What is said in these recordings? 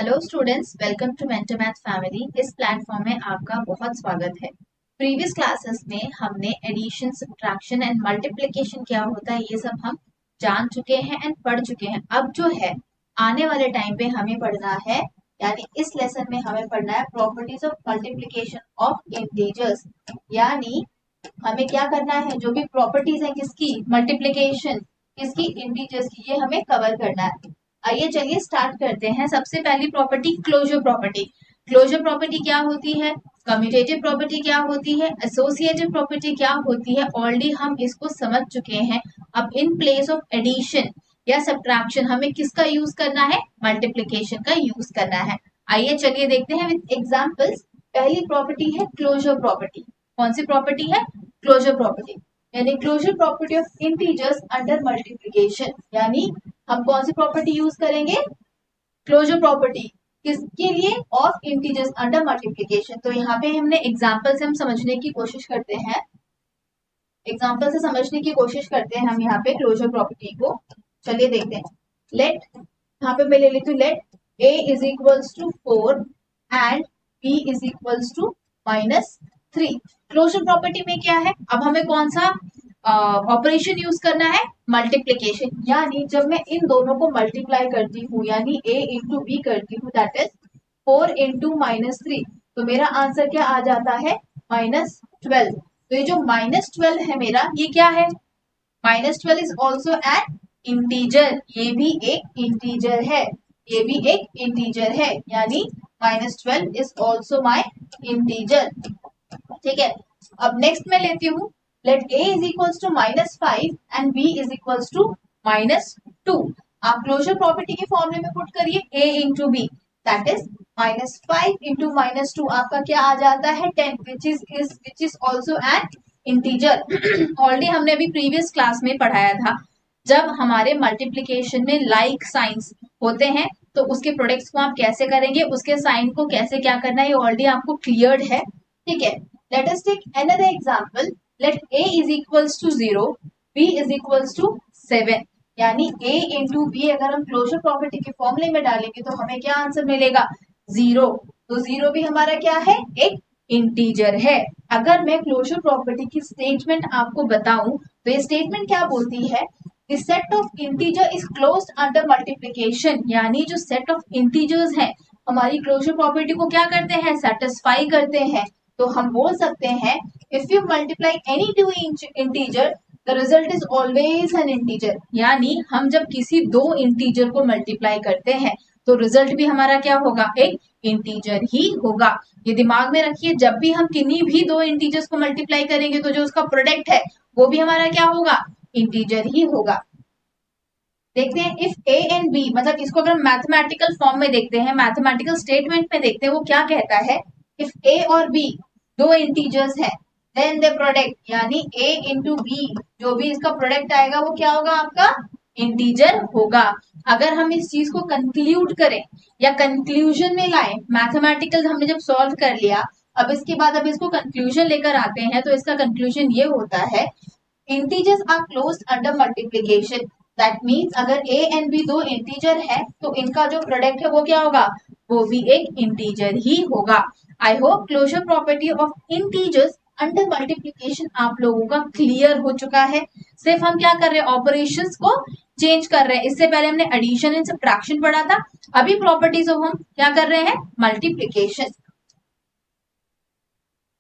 Hello students, welcome to mentor math family. इस platform में आपका बहुत स्वागत है। प्रीवियस क्लासेस में हमने एडिशन, सब्ट्रैक्शन एंड मल्टीप्लिकेशन क्या होता है ये सब हम जान चुके हैं एंड पढ़ चुके हैं। अब जो है आने वाले टाइम पे हमें पढ़ना है, यानी इस लेसन में हमें पढ़ना है properties of multiplication of integers. यानी हमें क्या करना है, जो भी प्रॉपर्टीज है किसकी, मल्टीप्लिकेशन किसकी, इंटीजर्स की, ये हमें कवर करना है। आइए चलिए स्टार्ट करते हैं। सबसे पहली property closure property. Closure property क्या होती है, कम्यूटेटिव प्रॉपर्टी क्या होती है, एसोसिएटिव प्रॉपर्टी क्या होती है, ऑलरेडी हम इसको समझ चुके हैं। अब इन प्लेस ऑफ एडिशन या सब्ट्रैक्शन हमें किसका यूज करना है, मल्टीप्लिकेशन का यूज करना है। आइए चलिए देखते हैं विद एग्जांपल्स। पहली प्रॉपर्टी है क्लोजर प्रॉपर्टी। कौन सी प्रॉपर्टी है, क्लोजर प्रॉपर्टी, यानी closure property of integers under multiplication. यानी हम कौन सी प्रॉपर्टी यूज करेंगे, क्लोजर प्रॉपर्टी किसके लिए, ऑफ इंटीजर्स अंडर मल्टीप्लिकेशन। तो यहाँ पे हमने एग्जांपल से हम समझने की कोशिश करते हैं, एग्जांपल से समझने की कोशिश करते हैं हम यहाँ पे क्लोजर प्रॉपर्टी को। चलिए देखते हैं। लेट, यहाँ पे मैं ले लेती हूँ, let a is equals to 4 and b is equals to -3। Closure property में क्या है, अब हमें कौन सा ऑपरेशन यूज करना है, मल्टीप्लीकेशन। यानी जब मैं इन दोनों को मल्टीप्लाई करती हूँ, यानी a इंटू बी करती हूँ, दैट इज 4 इंटू -3, तो मेरा आंसर क्या आ जाता है, -12। तो ये जो -12 है मेरा, ये क्या है, -12 इज ऑल्सो एन इंटीजर, ये भी एक इंटीजर है, ये भी एक इंटीजर है, यानी -12 इज ऑल्सो माई इंटीजर। ठीक है, अब नेक्स्ट में लेती हूँ, let a is equals to -5 and b is equals to -2। आप क्लोजर प्रॉपर्टी के फॉर्मूले में पुट करिए a into B, that is -5 into -2, आपका क्या आ जाता है, 10, which is also an integer. Already हमने अभी प्रीवियस क्लास में पढ़ाया था, जब हमारे मल्टीप्लीकेशन में लाइक साइंस होते हैं तो उसके प्रोडक्ट्स को आप कैसे करेंगे, उसके साइन को कैसे क्या करना है, ये ऑलरेडी आपको क्लियर्ड है। ठीक है, let us take another example. Let a is equals to 0, b is equals to 7। यानी a into b अगर हम क्लोजर प्रॉपर्टी के फॉर्मूले में डालेंगे तो हमें क्या आंसर मिलेगा, 0। तो 0 भी हमारा क्या है, एक इंटीजर है। अगर मैं क्लोजर प्रॉपर्टी की स्टेटमेंट आपको बताऊं तो ये स्टेटमेंट क्या बोलती है, the set of integer is closed under multiplication। यानी जो सेट ऑफ इंटीजर्स हैं हमारी क्लोजर प्रॉपर्टी को क्या करते हैं, सेटिस्फाई करते हैं। तो हम बोल सकते हैं, if you multiply any two integer the result is always an integer. यानी हम जब किसी दो इंटीजर को मल्टीप्लाई करते हैं तो रिजल्ट भी हमारा क्या होगा, एक इंटीजर ही होगा। ये दिमाग में रखिए, जब भी हम किन्हीं भी दो इंटीजर्स को मल्टीप्लाई करेंगे तो जो उसका प्रोडक्ट है वो भी हमारा क्या होगा, इंटीजर ही होगा। देखते हैं, इफ ए एंड बी, मतलब इसको अगर मैथमेटिकल फॉर्म में देखते हैं, मैथमेटिकल स्टेटमेंट में देखते हैं, वो क्या कहता है, इफ ए और बी दो इंटीजर्स हैं, देन द प्रोडक्ट, यानी a इंटू बी, जो भी इसका प्रोडक्ट आएगा वो क्या होगा, आपका इंटीजर होगा। अगर हम इस चीज को कंक्लूड करें या कंक्लूजन में लाएं, मैथमेटिकल हमने जब सॉल्व कर लिया, अब इसके बाद अब इसको कंक्लूजन लेकर आते हैं, तो इसका कंक्लूजन ये होता है, integers are closed under multiplication. That means अगर a एंड b दो इंटीजर है तो इनका जो प्रोडक्ट है वो क्या होगा, वो भी एक इंटीजर ही होगा। I hope closure property of integers under multiplication आप लोगों का क्लियर हो चुका है। सिर्फ हम क्या कर रहे हैं, ऑपरेशंस को चेंज कर रहे हैं। इससे पहले हमने एडिशन एंड सब्ट्रैक्शन पढ़ा था, अभी प्रॉपर्टीज ऑफ हम क्या कर रहे हैं, मल्टीप्लिकेशन।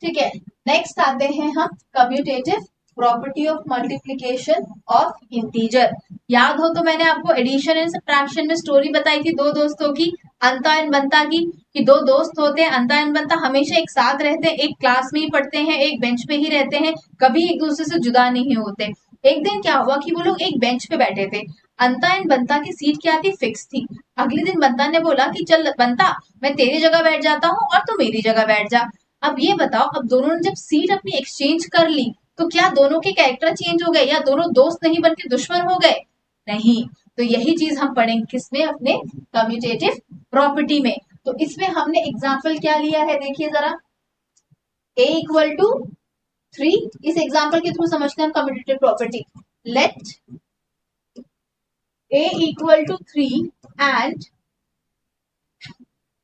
ठीक है, नेक्स्ट आते हैं हम commutative property of multiplication of integer. याद हो तो मैंने आपको एडिशन एंड सब्ट्रैक्शन में स्टोरी बताई थी दो दोस्तों की, अंता एंड बंता की, कि दो दोस्त होते हैं, अंता एंड बंता हमेशा एक साथ रहते हैं, एक क्लास में ही पढ़ते हैं, एक बेंच पे ही रहते हैं, कभी एक दूसरे से जुदा नहीं होते। एक दिन क्या हुआ कि वो लोग एक बेंच पे बैठे थे, अंता एंड बंता की सीट क्या थी, फिक्स थी। अगले दिन बंता ने बोला कि चल बंता, मैं तेरी जगह बैठ जाता हूँ और तू मेरी जगह बैठ जा। अब ये बताओ, अब दोनों ने जब सीट अपनी एक्सचेंज कर ली तो क्या दोनों के कैरेक्टर चेंज हो गए, या दोनों दोस्त नहीं बल्कि दुश्मन हो गए, नहीं। तो यही चीज हम पढ़ेंगे किसमें, अपने कम्यूटेटिव प्रॉपर्टी में। तो इसमें हमने एग्जांपल क्या लिया है, देखिए जरा, a इक्वल टू 3, इस एग्जांपल के थ्रू समझते हैं हम commutative property. Let a equal to 3 and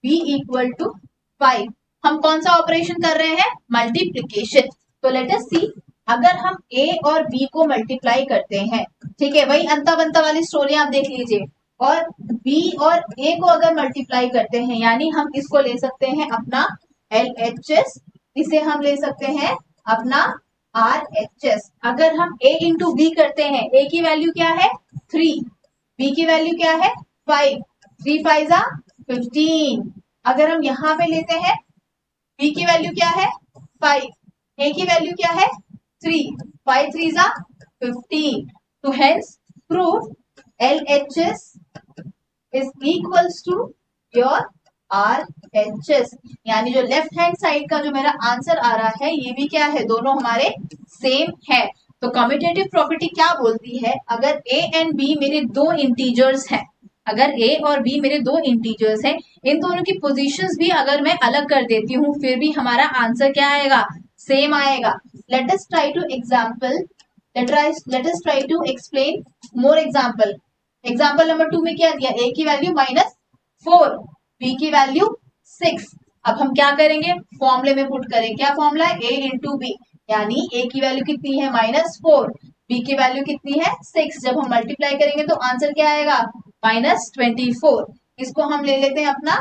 b equal to 5। हम कौन सा ऑपरेशन कर रहे हैं? मल्टीप्लीकेशन। तो लेट अस सी, अगर हम a और b को मल्टीप्लाई करते हैं, ठीक है, वही अंता बंता वाली स्टोरी आप देख लीजिए, और b और a को अगर मल्टीप्लाई करते हैं, यानी हम इसको ले सकते हैं अपना LHS, इसे हम ले सकते हैं अपना RHS। अगर हम a इंटू बी करते हैं, a की वैल्यू क्या है 3, b की वैल्यू क्या है 5, 3 5 15। अगर हम यहाँ पे लेते हैं, b की वैल्यू क्या है 5, a की वैल्यू क्या है 3, 5 3 15। तो hence prove LHS is equals to your RHS, यानी जो लेफ्ट हैंड साइड का जो मेरा आंसर आ रहा है, ये भी क्या है, दोनों हमारे सेम है। तो कम्यूटेटिव प्रॉपर्टी क्या बोलती है, अगर a एंड b मेरे दो इंटीजर्स हैं, अगर a और b मेरे दो इंटीजर्स हैं, इन दोनों की पोजीशंस भी अगर मैं अलग कर देती हूँ, फिर भी हमारा आंसर क्या आएगा, सेम आएगा। Let us try to example, let us try to explain more example. Example number 2 में क्या दिया, a की वैल्यू -4, b की वैल्यू 6। अब हम क्या करेंगे, फॉर्मूले में पुट करें, क्या फॉर्मूला है, a इंटू बी, यानी a की वैल्यू कितनी है -4, b की वैल्यू कितनी है 6। जब हम मल्टीप्लाई करेंगे तो आंसर क्या आएगा -24। इसको हम ले लेते हैं अपना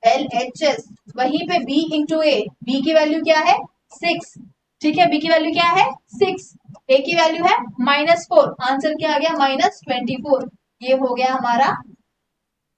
LHS। वहीं पे b इंटू a, b की वैल्यू क्या है 6, ठीक है, b की वैल्यू क्या है 6, a की वैल्यू है -4, आंसर क्या आ गया -24। ये हो गया हमारा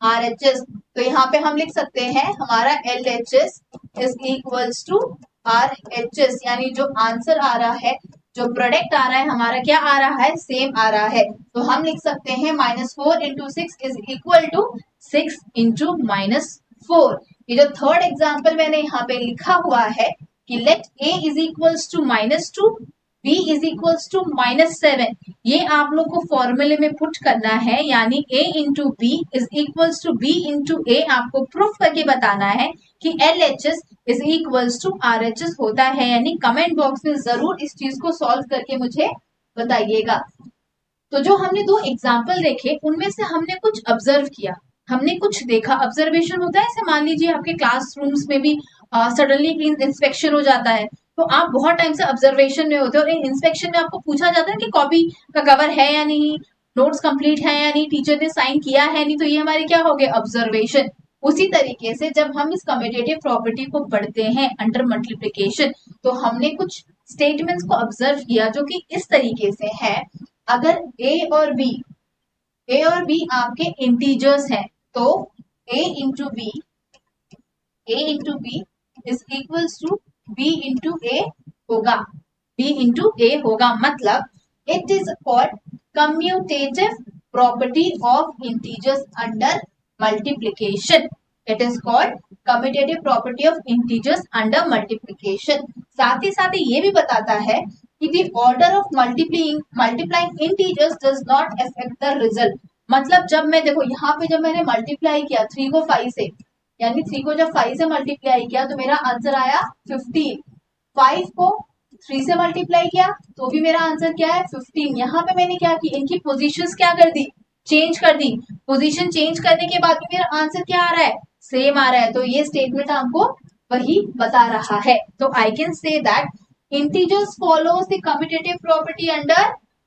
RHS। तो यहाँ पे हम लिख सकते हैं हमारा LHS is equals to RHS, यानी जो आंसर आ रहा है, जो प्रोडक्ट आ रहा है हमारा, क्या आ रहा है, सेम आ रहा है। तो हम लिख सकते हैं -4 into 6 is equal to 6 into -4। ये जो थर्ड एग्जाम्पल मैंने यहाँ पे लिखा हुआ है कि let a is equals to -2, b is equals to -7, ये आप लोग को फॉर्मूले में पुट करना है, यानी a into B is equals to b into a। आपको प्रूफ करके बताना है कि LHS is equals to RHS होता है, यानी कमेंट बॉक्स में जरूर इस चीज को सॉल्व करके मुझे बताइएगा। तो जो हमने दो एग्जाम्पल देखे, उनमें से हमने कुछ ऑब्जर्व किया, हमने कुछ देखा। ऑब्जर्वेशन होता है, ऐसे मान लीजिए आपके क्लासरूम्स में भी सडनली इंस्पेक्शन हो जाता है, तो आप बहुत टाइम से ऑब्जर्वेशन में होते हो, और इंस्पेक्शन में आपको पूछा जाता है कि कॉपी का कवर है या नहीं, नोट्स कंप्लीट है या नहीं, टीचर ने साइन किया है नहीं, तो ये हमारे क्या हो गए, ऑब्जर्वेशन। उसी तरीके से जब हम इस कम्यूटेटिव प्रॉपर्टी को पढ़ते हैं अंडर मल्टीप्लिकेशन, तो हमने कुछ स्टेटमेंट्स को ऑब्जर्व किया जो कि इस तरीके से है। अगर a और b आपके इंटीजर्स हैं, तो a into B is equals to b into a होगा, b इंटू a होगा। मतलब it is called commutative property of integers under multiplication. It is called commutative property of integers under multiplication. साथ ही ये भी बताता है कि the order of multiplying integers does not affect the result। मतलब जब मैं देखो यहाँ पे जब मैंने मल्टीप्लाई किया 3 को 5 से, यानी 3 को जब 5 से मल्टीप्लाई किया तो मेरा आंसर आया 15। 5 को 3 से मल्टीप्लाई किया तो भी मेरा आंसर क्या है 15। यहाँ पे मैंने क्या की, इनकी पोजीशंस क्या कर दी, चेंज कर दी। पोजीशन चेंज करने के बाद भी मेरा आंसर क्या आ रहा है, सेम आ रहा है। तो ये स्टेटमेंट हमको वही बता रहा है। तो I can say that integers follows the commutative property under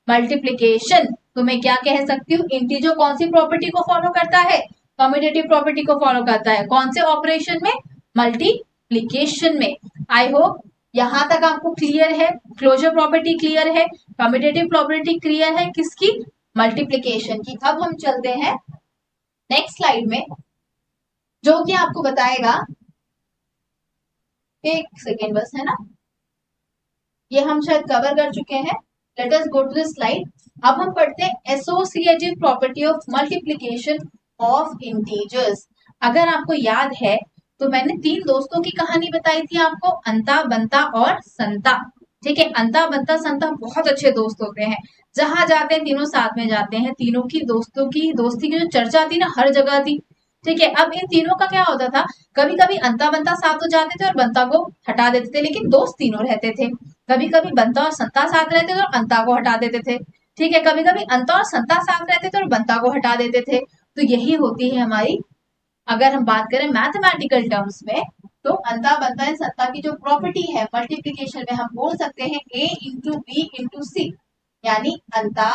multiplication। तो मैं क्या कह सकती हूँ, इंटीजर कौन सी प्रॉपर्टी को फॉलो करता है, कम्यूटेटिव प्रॉपर्टी को फॉलो करता है। कौन से ऑपरेशन में, मल्टीप्लिकेशन में। आई होप यहां तक आपको क्लियर है, क्लोजर प्रॉपर्टी क्लियर है, कम्यूटेटिव प्रॉपर्टी क्लियर है, किसकी, मल्टीप्लिकेशन की। अब हम चलते हैं नेक्स्ट स्लाइड में, जो कि आपको बताएगा, एक सेकेंड बस, है ना, ये हम शायद कवर कर चुके हैं। Let us go to the slide. अब हम पढ़ते हैं associative property of multiplication of integers. अगर आपको याद है तो मैंने 3 दोस्तों की कहानी बताई थी आपको, अंता, बंता और संता। ठीक है, अंता, बंता, संता बहुत अच्छे दोस्त होते हैं, जहां जाते हैं तीनों साथ में जाते हैं। तीनों की दोस्तों की दोस्ती की जो चर्चा थी ना, हर जगह थी। ठीक है, अब इन तीनों का क्या होता था, कभी कभी अंता बंता साथ हो जाते थे और बंता को हटा देते थे, लेकिन दोस्त तीनों रहते थे। कभी कभी बंता और संता साथ रहते थे और अंता को हटा देते थे। ठीक है, कभी कभी अंता और संता साथ रहते थे और बंता को हटा देते थे। तो यही होती है हमारी अगर हम बात करें मैथमेटिकल टर्म्स में, तो अंता बंता एंड संता की जो प्रॉपर्टी है मल्टीप्लीकेशन में, हम बोल सकते हैं a into B into C, यानी अंता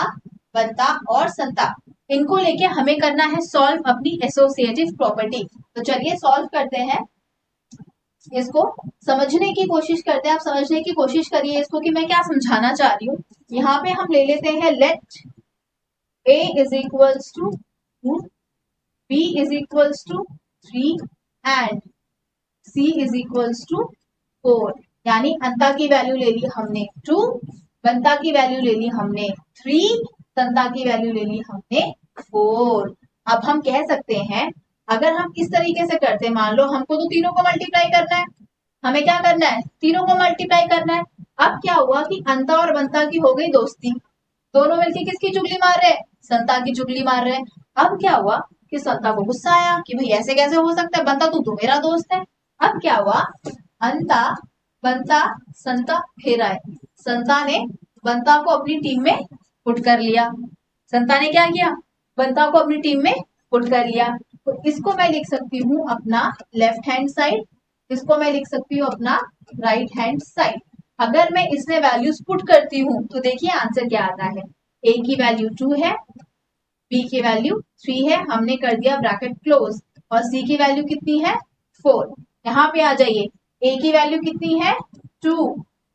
बंता और संता, इनको लेके हमें करना है सॉल्व अपनी एसोसिएटिव प्रॉपर्टी। तो चलिए सॉल्व करते हैं, इसको समझने की कोशिश करते हैं। आप समझने की कोशिश करिए इसको कि मैं क्या समझाना चाह रही हूँ। यहाँ पे हम ले लेते हैं let a is equals to 2, b is equals to 3 and c is equals to 4, यानी अंता की वैल्यू ले ली हमने 2, बंता की वैल्यू ले ली हमने 3, संता की वैल्यू ले ली हमने 4। अब हम कह सकते हैं, अगर हम इस तरीके से करते हैं, मान लो हमको तो तीनों को मल्टीप्लाई करना है, हमें क्या करना है, तीनों को मल्टीप्लाई करना है। अब क्या हुआ कि अंता और बंता की हो गई दोस्ती, दोनों मिलके किसकी चुगली मार रहे हैं, संता की चुगली मार रहे हैं। अब क्या हुआ कि संता को गुस्सा आया कि भाई ऐसे कैसे हो सकता है, बंता तू तो मेरा दोस्त है। अब क्या हुआ, अंता बंता संता फिर आए, संता ने बंता को अपनी टीम में पुट कर लिया, संता ने क्या किया, बंता को अपनी टीम में पुट कर लिया। तो इसको मैं लिख सकती हूँ अपना लेफ्ट हैंड साइड, इसको मैं लिख सकती हूँ अपना राइट हैंड साइड। अगर मैं इसमें वैल्यूज पुट करती हूँ तो देखिए आंसर क्या आता है, a की वैल्यू 2 है, b की वैल्यू 3 है, हमने कर दिया ब्रैकेट क्लोज, और c की वैल्यू कितनी है 4। यहाँ पे आ जाइए, a की वैल्यू कितनी है 2,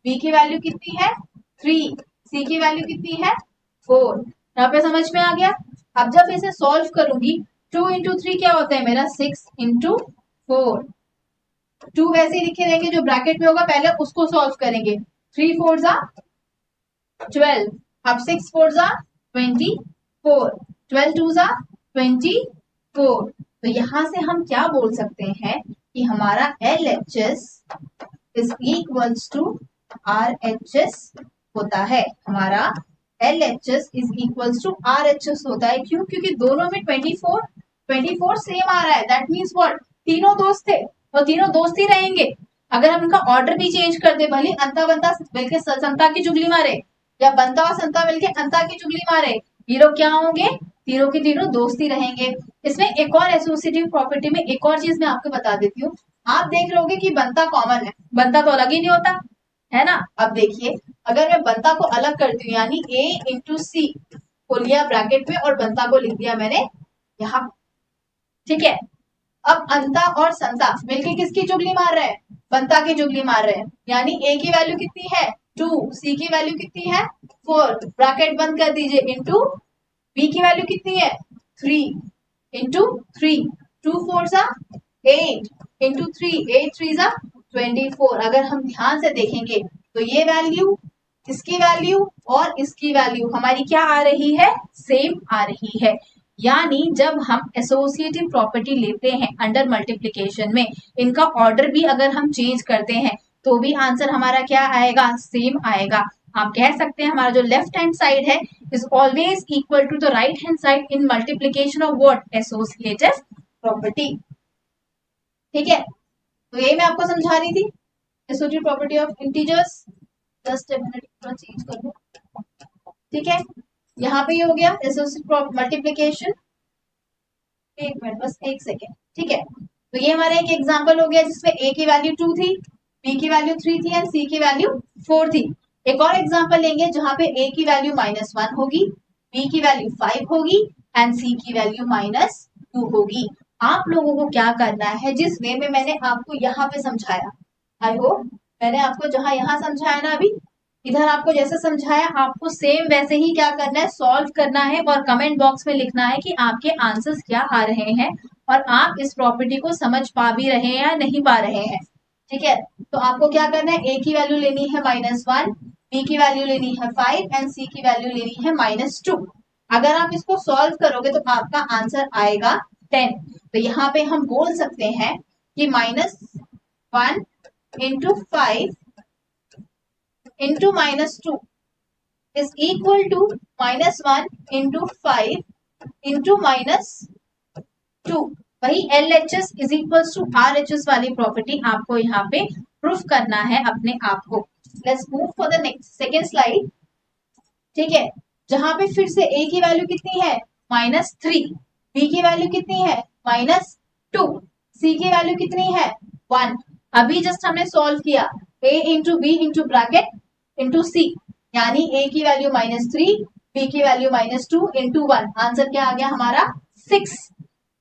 b की वैल्यू कितनी है 3, c की वैल्यू कितनी है 4। यहाँ पे समझ में आ गया। अब जब इसे सॉल्व करूंगी, 2 इंटू 3 क्या होता है मेरा 6 इंटू 4, 2 वैसे ही लिखे रहेंगे, जो ब्रैकेट में होगा पहले उसको सॉल्व करेंगे, 3 4 जा 12, अब 6 4 जा 24, 12 2 जा 24। तो यहां से हम क्या बोल सकते हैं कि हमारा LHS is equals to RHS होता है, हमारा LHS is equals to RHS होता है। क्यों, क्योंकि दोनों में 24 सेम आ रहा है, दैट मीन्स व्हाट, तीनों दोस्त थे और तीनों दोस्त ही रहेंगे। अगर हम इनका ऑर्डर भी चेंज कर दे, भले अंता बंता मिलकर संता की चुगली मारे या बंता और संता मिलकर अंता की चुगली मारे, ये लोग क्या होंगे, तीनों के तीनों दोस्त ही रहेंगे। इसमें एक और एसोसिएटिव प्रॉपर्टी में एक और चीज मैं आपको बता देती हूँ, आप देख लोगे कि बंता कॉमन है, बंता तो अलग ही नहीं होता है ना। अब देखिए, अगर मैं बंता को अलग करती हूँ, यानी a इंटू सी को लिया ब्रैकेट में और बंता को लिख दिया मैंने यहाँ, ठीक है। अब अंता और संता मिलके किसकी चुगली मार रहे हैं, बंता की चुगली मार रहे हैं, यानी a की वैल्यू कितनी है 2, c की वैल्यू कितनी है 4, ब्रैकेट बंद कर दीजिए, इंटू b की वैल्यू कितनी है 3 इंटू 3, 2 4 जा 8 इंटू 3, 8 3 जा 24। अगर हम ध्यान से देखेंगे तो ये वैल्यू, इसकी वैल्यू और इसकी वैल्यू हमारी क्या आ रही है, सेम आ रही है। यानी जब हम एसोसिएटिव प्रॉपर्टी लेते हैं अंडर मल्टीप्लिकेशन में, इनका ऑर्डर भी अगर हम चेंज करते हैं तो भी आंसर हमारा क्या आएगा, सेम आएगा। आप कह सकते हैं हमारा जो लेफ्ट हैंड साइड है is always equal to the right hand side in multiplication of what, associative property. ठीक है, तो ये मैं आपको समझा रही थी associative property of integers. Just a minute, change कर दो, ठीक है। यहाँ पे ये हो गया एसोसिएटिव मल्टीप्लिकेशन, एक मिनट बस एक सेकेंड, ठीक है। तो ये हमारा एक एग्जांपल हो गया जिसमें a की वैल्यू 2 थी, b की वैल्यू 3 थी एंड c की वैल्यू 4 थी। एक और एग्जांपल लेंगे जहां पे a की वैल्यू -1 होगी, b की वैल्यू 5 होगी एंड c की वैल्यू -2 होगी। आप लोगों को क्या करना है, जिस वे में मैंने आपको यहाँ पे समझाया, आई होप मैंने आपको जहां यहाँ समझाया ना अभी, इधर आपको जैसे समझाया आपको सेम वैसे ही क्या करना है, सॉल्व करना है और कमेंट बॉक्स में लिखना है कि आपके आंसर्स क्या आ रहे हैं और आप इस प्रॉपर्टी को समझ पा भी रहे हैं या नहीं पा रहे हैं। ठीक है, तो आपको क्या करना है, a की वैल्यू लेनी है -1, b की वैल्यू लेनी है 5 एंड c की वैल्यू लेनी है -2। अगर आप इसको सॉल्व करोगे तो आपका आंसर आएगा 10। तो यहाँ पे हम बोल सकते हैं कि -1 into 5 into -2 is equal to -1 into 5 into -2। वही LHS is equals to RHS वाली प्रॉपर्टी आपको यहाँ पे प्रूफ करना है अपने आप को। Let's move for the next second slide. ठीक है, जहां पे फिर से a की वैल्यू कितनी है -3, b की वैल्यू कितनी है 2, सी की वैल्यू कितनी है 1। अभी जस्ट हमने सॉल्व किया a into B into bracket into C, यानी a की वैल्यू -3, b की वैल्यू -2 इंटू 1, आंसर क्या आ गया हमारा 6।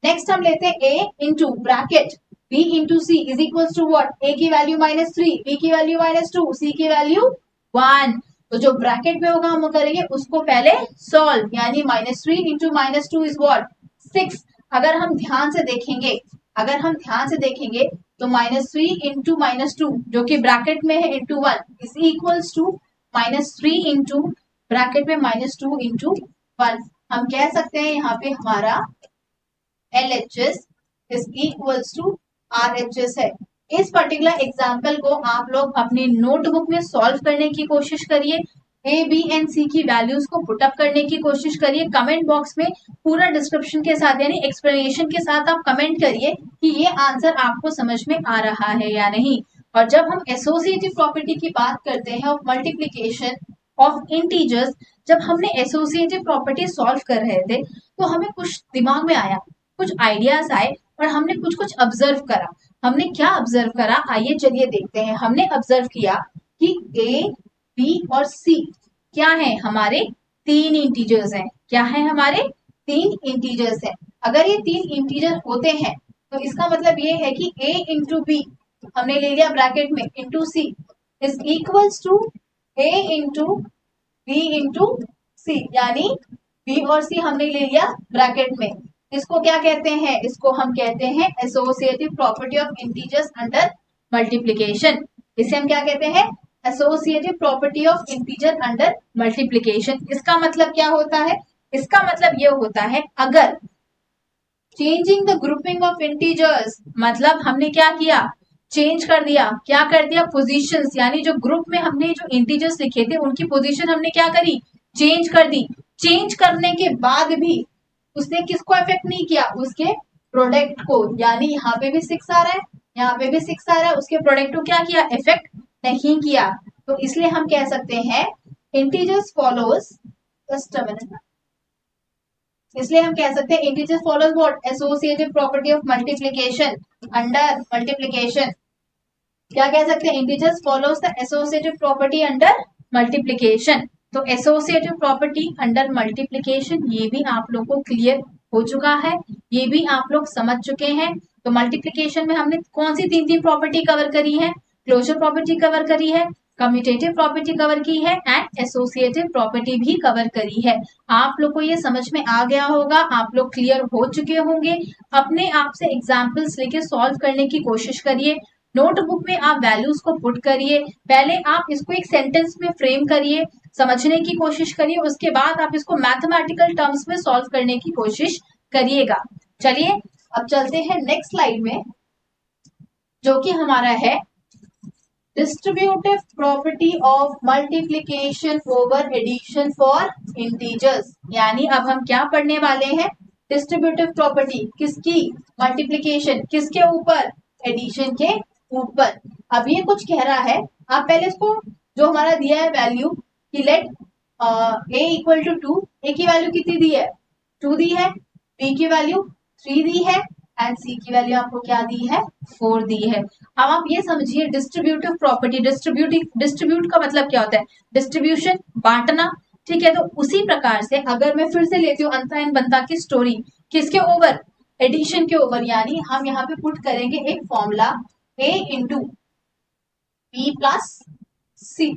नेक्स्ट हम लेते हैं a into bracket b into C is equal to what, a की वैल्यू -3, b की वैल्यू -2, c की वैल्यू 1। तो जो ब्रैकेट में होगा हम करेंगे उसको पहले सॉल्व, यानी -3 इंटू -2 इज व्हाट 6। अगर हम ध्यान से देखेंगे, अगर हम ध्यान से देखेंगे तो -3 इंटू -2 जो कि ब्रैकेट में है into 1 is equals to -3 into bracket में -2 इंटू 1। हम कह सकते हैं यहाँ पे हमारा LHS is equals to RHS है। इस पर्टिकुलर एग्जाम्पल को आप लोग अपनी नोटबुक में सॉल्व करने की कोशिश करिए, ए बी एंड सी की वैल्यूज को पुटअप करने की कोशिश करिए। कमेंट बॉक्स में पूरा डिस्क्रिप्शन के साथ यानी एक्सप्लेनेशन के साथ आप कमेंट करिए कि ये आंसर आपको समझ में आ रहा है या नहीं। और जब हम एसोसिएटिव प्रॉपर्टी की बात करते हैं ऑफ मल्टीप्लीकेशन ऑफ इंटीजर्स, जब हमने एसोसिएटिव प्रॉपर्टी सॉल्व कर रहे थे तो हमें कुछ दिमाग में आया, कुछ आइडियाज आए और हमने कुछ कुछ ऑब्जर्व करा। हमने क्या ऑब्जर्व करा, आइए चलिए देखते हैं। हमने ऑब्जर्व किया कि ए बी और सी क्या है, हमारे 3 इंटीजर्स हैं। क्या है, हमारे 3 इंटीजर्स हैं। अगर ये 3 इंटीजर होते हैं तो इसका मतलब ये है कि a इंटू बी हमने ले लिया ब्रैकेट में into C is equals to a into B into C, यानी b और c हमने ले लिया ब्रैकेट में। इसको क्या कहते हैं, इसको हम कहते हैं associative property of integers under multiplication. इसे हम क्या कहते हैं, associative property of integer under multiplication. इसका मतलब क्या होता है, इसका मतलब ये होता है अगर changing the grouping of integers, मतलब हमने क्या किया, चेंज कर दिया, क्या कर दिया, पोजीशंस, यानी जो ग्रुप में हमने जो इंटीजर्स लिखे थे उनकी पोजीशन हमने क्या करी, चेंज कर दी। चेंज करने के बाद भी उसने किसको अफेक्ट नहीं किया, उसके प्रोडक्ट को, यानी यहाँ पे भी 6 आ रहा है, यहाँ पे भी 6 आ रहा है, उसके प्रोडक्ट को क्या किया, इफेक्ट नहीं किया। तो इसलिए हम कह सकते हैं integers follows, just a minute, इसलिए हम कह सकते हैं integers follows what, associative property of multiplication under multiplication. क्या कह सकते हैं, integers follows the associative property under multiplication. तो एसोसिएटिव प्रॉपर्टी अंडर मल्टीप्लिकेशन ये भी आप लोग को क्लियर हो चुका है, ये भी आप लोग समझ चुके हैं। तो मल्टीप्लिकेशन में हमने कौन सी 3 प्रॉपर्टी कवर करी है, क्लोजर प्रॉपर्टी कवर करी है, कम्यूटेटिव प्रॉपर्टी कवर की है एंड एसोसिएटिव प्रॉपर्टी भी कवर करी है। आप लोग को ये समझ में आ गया होगा, आप लोग क्लियर हो चुके होंगे। अपने आप से एग्जाम्पल्स लेके सॉल्व करने की कोशिश करिए, नोटबुक में आप वैल्यूज को पुट करिए, पहले आप इसको एक सेंटेंस में फ्रेम करिए, समझने की कोशिश करिए, उसके बाद आप इसको मैथमेटिकल टर्म्स में सॉल्व करने की कोशिश करिएगा। चलिए अब चलते हैं नेक्स्ट स्लाइड में, जो कि हमारा है distributive property of multiplication over addition for integers. यानी अब हम क्या पढ़ने वाले हैं, डिस्ट्रीब्यूटिव प्रॉपर्टी किसकी, मल्टीप्लिकेशन किसके ऊपर, एडिशन के ऊपर। अब ये कुछ कह रहा है, आप पहले इसको जो हमारा दिया है वैल्यू कि let a equal to 2, a की वैल्यू कितनी दी है 2 दी है, b की वैल्यू 3 दी है एंड c की वैल्यू आपको क्या दी है 4 दी है। अब आप ये समझिए डिस्ट्रीब्यूटिव प्रॉपर्टी, डिस्ट्रीब्यूट का मतलब क्या होता है, डिस्ट्रीब्यूशन, बांटना, ठीक है। तो उसी प्रकार से अगर मैं फिर से लेती हूँ अंता एंड बंता की स्टोरी, किसके ओवर, एडिशन के ओवर, यानी हम यहाँ पे पुट करेंगे एक formula a into B plus C,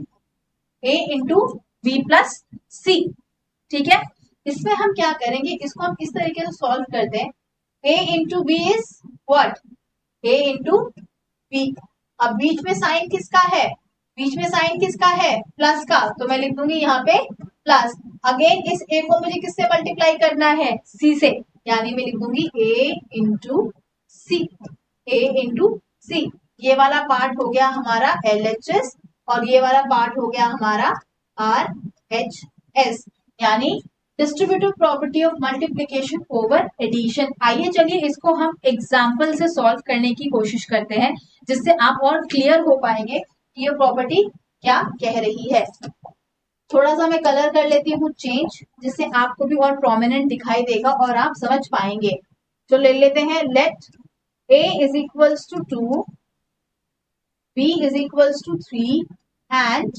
a into B plus C, ठीक है। इसमें हम क्या करेंगे, इसको हम इस तरीके से सॉल्व करते हैं, a into B is what, a into B. अब बीच में साइन किसका है, बीच में साइन किसका है, प्लस का, तो मैं लिख दूंगी यहाँ पे प्लस। अगेन इस a को मुझे किससे मल्टीप्लाई करना है, c से, यानी मैं लिख दूंगी a into C, a into C. ये वाला पार्ट हो गया हमारा LHS और ये वाला पार्ट हो गया हमारा RHS, यानी distributive property of multiplication over addition. आइए चलिए इसको हम एग्जाम्पल से सॉल्व करने की कोशिश करते हैं, जिससे आप और क्लियर हो पाएंगे कि ये प्रॉपर्टी क्या कह रही है। थोड़ा सा मैं कलर कर लेती हूँ चेंज, जिससे आपको भी और प्रोमिनेंट दिखाई देगा और आप समझ पाएंगे। तो ले लेते हैं, let A is equals to 2, B is equals to 3 and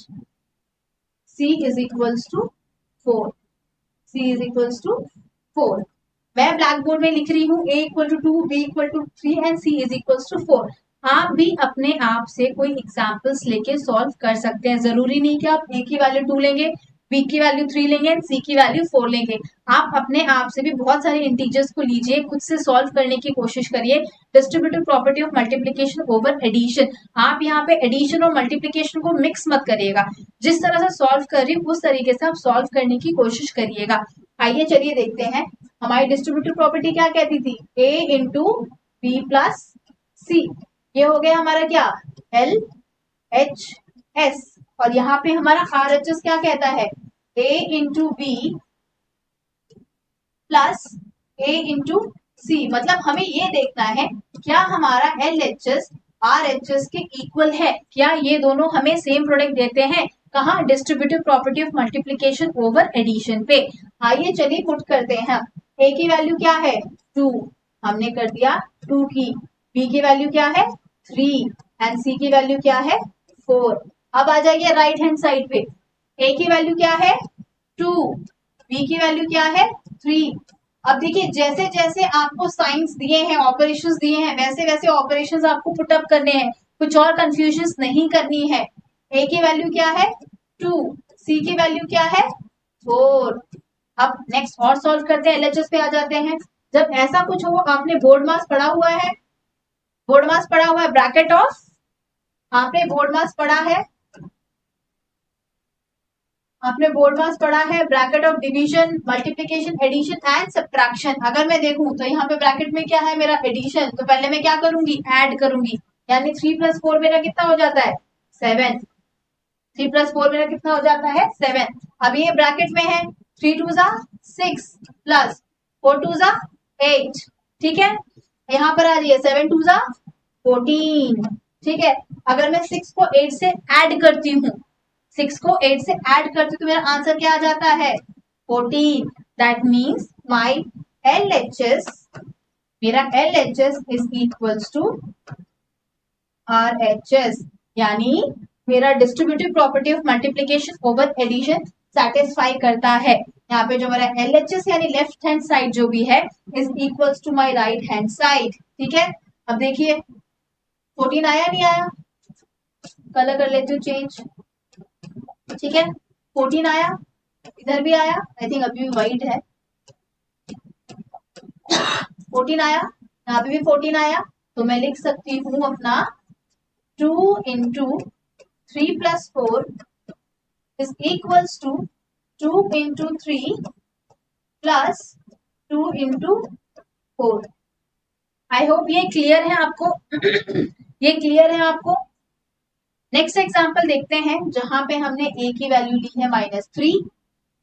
C is equals to 4. C is equals to 4. मैं ब्लैक बोर्ड में लिख रही हूँ A equal to 2, B equal to 3 and C is equal to 4. आप भी अपने आप से कोई एग्जाम्पल्स लेके सॉल्व कर सकते हैं. जरूरी नहीं कि आप A की वैल्यू 2 लेंगे, B की वैल्यू 3 लेंगे एंड C की वैल्यू 4 लेंगे. आप अपने आप से भी बहुत सारे इंटीजर्स को लीजिए, खुद से सॉल्व करने की कोशिश करिए. Distributive property of multiplication over addition. आप यहाँ पे एडिशन और मल्टीप्लीकेशन को मिक्स मत करिएगा. जिस तरह से सॉल्व कर रही हूँ उस तरीके से आप सॉल्व करने की कोशिश करिएगा. आइए चलिए देखते हैं हमारी डिस्ट्रीब्यूटिव प्रॉपर्टी क्या कहती थी. A इंटू बी प्लस सी. ये हो गया हमारा क्या, एल एच एस. और यहाँ पे हमारा आर एच एस क्या कहता है, A into B plus A into C. मतलब हमें ये देखना है क्या हमारा L H S R H S के इक्वल है, क्या ये दोनों हमें सेम प्रोडक्ट देते हैं. कहाँ, distributive property of multiplication over addition पे. आइए चलिए पुट करते हैं. A की वैल्यू क्या है 2, हमने कर दिया 2 की. B की वैल्यू क्या है 3 एंड C की वैल्यू क्या है 4. अब आ जाइए राइट हैंड साइड पे. A की वैल्यू क्या है 2, B की वैल्यू क्या है 3. अब देखिए जैसे जैसे आपको साइंस दिए हैं, ऑपरेशंस दिए हैं, वैसे वैसे ऑपरेशंस आपको पुटअप करने हैं. कुछ और कंफ्यूजन नहीं करनी है. A की वैल्यू क्या है 2, C की वैल्यू क्या है 4. अब नेक्स्ट और सॉल्व करते हैं, एलएचएस पे आ जाते हैं. जब ऐसा कुछ हो, आपने बोर्ड मास पढ़ा हुआ है, बोर्ड मास पढ़ा हुआ है, ब्रैकेट ऑफ, आपने बोर्ड मास पढ़ा है, आपने बोर्ड मास पढ़ा है, bracket of division, multiplication, addition and subtraction. अगर मैं देखूं तो यहाँ पे ब्रैकेट में क्या है मेरा एडिशन, तो पहले मैं क्या करूंगी, ऐड करूंगी. यानी 3 + 4 मेरा कितना हो जाता है 7. 3 + 4 मेरा कितना हो जाता है 7. अब ये ब्रैकेट में है, 3 2 6 प्लस 4 2 8. ठीक है, यहाँ पर आ जाइए 7 2 14. ठीक है, अगर मैं 6 को 8 से ऐड करती हूँ, 6 को 8 से ऐड करती हूँ तो मेरा आंसर क्या आ जाता है 14. दैट मीन्स माई LHS, मेरा LHS is equals to RHS. यानी मेरा distributive property of multiplication over addition satisfy करता है. यहाँ पे जो मेरा LHS यानी लेफ्ट हैंड साइड जो भी है is equals to my right hand side. ठीक है, अब देखिए 14 आया नहीं आया, कलर कर लेती हूँ चेंज. ठीक है, 14 आया, इधर भी आया, आई थिंक अभी भी वाइट है. 14 आया, यहाँ पे भी 14 आया, तो मैं लिख सकती हूँ अपना 2 into 3 + 4 is equals to 2 into 3 plus 2 into 4. I hope ये क्लियर है आपको. ये क्लियर है आपको. नेक्स्ट एग्जाम्पल देखते हैं जहां पे हमने A की वैल्यू ली है -3,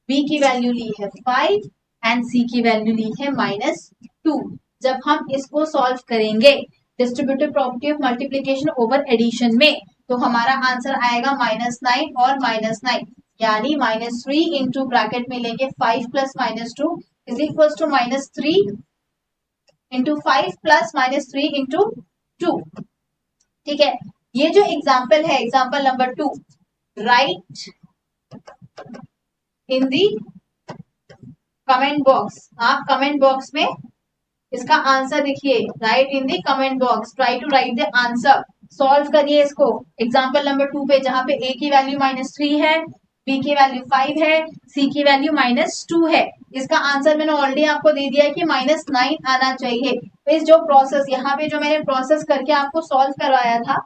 B की वैल्यू ली है 5 एंड C की वैल्यू ली है -2. जब हम इसको सॉल्व करेंगे distributive property of multiplication over addition में, तो हमारा आंसर आएगा -9 और -9. यानी -3 इंटू ब्रैकेट में लेंगे 5 + -2 is equal to -3 into 5 plus -3 into 2. ठीक है, ये जो एग्जाम्पल है, example number 2, write in the comment box. आप कमेंट बॉक्स में इसका आंसर लिखिए. Write in the comment box, try to write the answer. Solve करिए इसको. एग्जाम्पल नंबर 2 पे जहां पे A की वैल्यू -3 है, B की वैल्यू 5 है, C की वैल्यू -2 है. इसका आंसर मैंने ऑलरेडी आपको दे दिया है कि -9 आना चाहिए. इस जो प्रोसेस यहाँ पे जो मैंने प्रोसेस करके आपको सॉल्व करवाया था,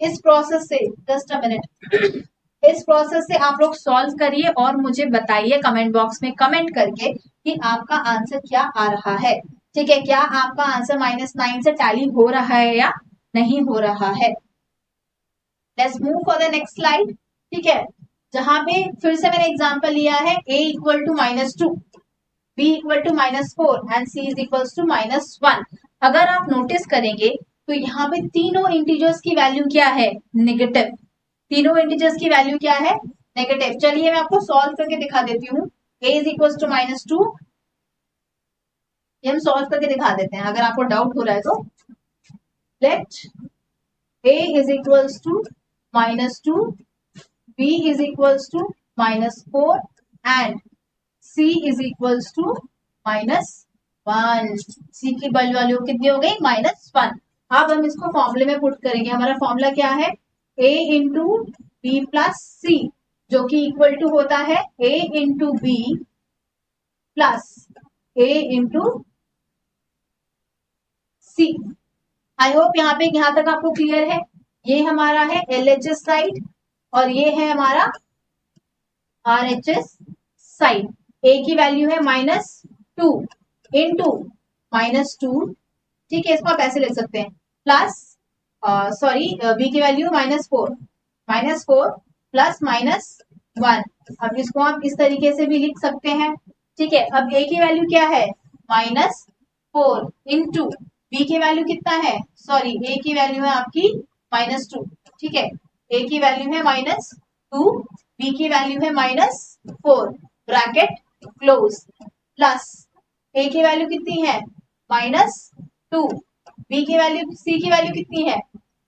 इस प्रोसेस से जस्ट अ मिनट, इस प्रोसेस से आप लोग सॉल्व करिए और मुझे बताइए कमेंट बॉक्स में कमेंट करके कि आपका आंसर क्या आ रहा है. ठीक है, क्या आपका आंसर -9 से टैली हो रहा है या नहीं हो रहा है. Let's move for the next slide. ठीक है, जहां पे फिर से मैंने एग्जांपल लिया है A equal to -2, B equal to -4 and C is equal to -1. अगर आप नोटिस करेंगे तो यहाँ पे तीनों इंटीजर्स की वैल्यू क्या है, नेगेटिव. तीनों इंटीजर्स की वैल्यू क्या है, नेगेटिव. चलिए मैं आपको सॉल्व करके दिखा देती हूँ. A इज इक्वल टू -2, ये हम सॉल्व करके दिखा देते हैं अगर आपको डाउट हो रहा है तो। Let a is equals to -2, b is equals to -4 and c is equals to -1। c की वैल्यू कितनी हो गई? -1। अब हम इसको फॉर्मूले में पुट करेंगे। हमारा फॉर्मूला क्या है? a into B plus C, जो कि इक्वल टू होता है a into B plus a into C. I hope यहाँ तक आपको क्लियर है। ये हमारा है LHS साइड और ये है हमारा RHS साइड। a की वैल्यू है -2 इंटू -2, ठीक है, इसको आप ऐसे लिख सकते हैं, प्लस सॉरी b की वैल्यू -4 प्लस -1। अब इसको आप इस तरीके से भी लिख सकते हैं, ठीक है। अब a की वैल्यू क्या है? -4 इंटू बी की वैल्यू कितना है? सॉरी a की वैल्यू है आपकी -2, ठीक है। a की वैल्यू है -2, b की वैल्यू है -4, ब्रैकेट क्लोज, प्लस a की वैल्यू कितनी है? -2, b की वैल्यू, c की वैल्यू कितनी है?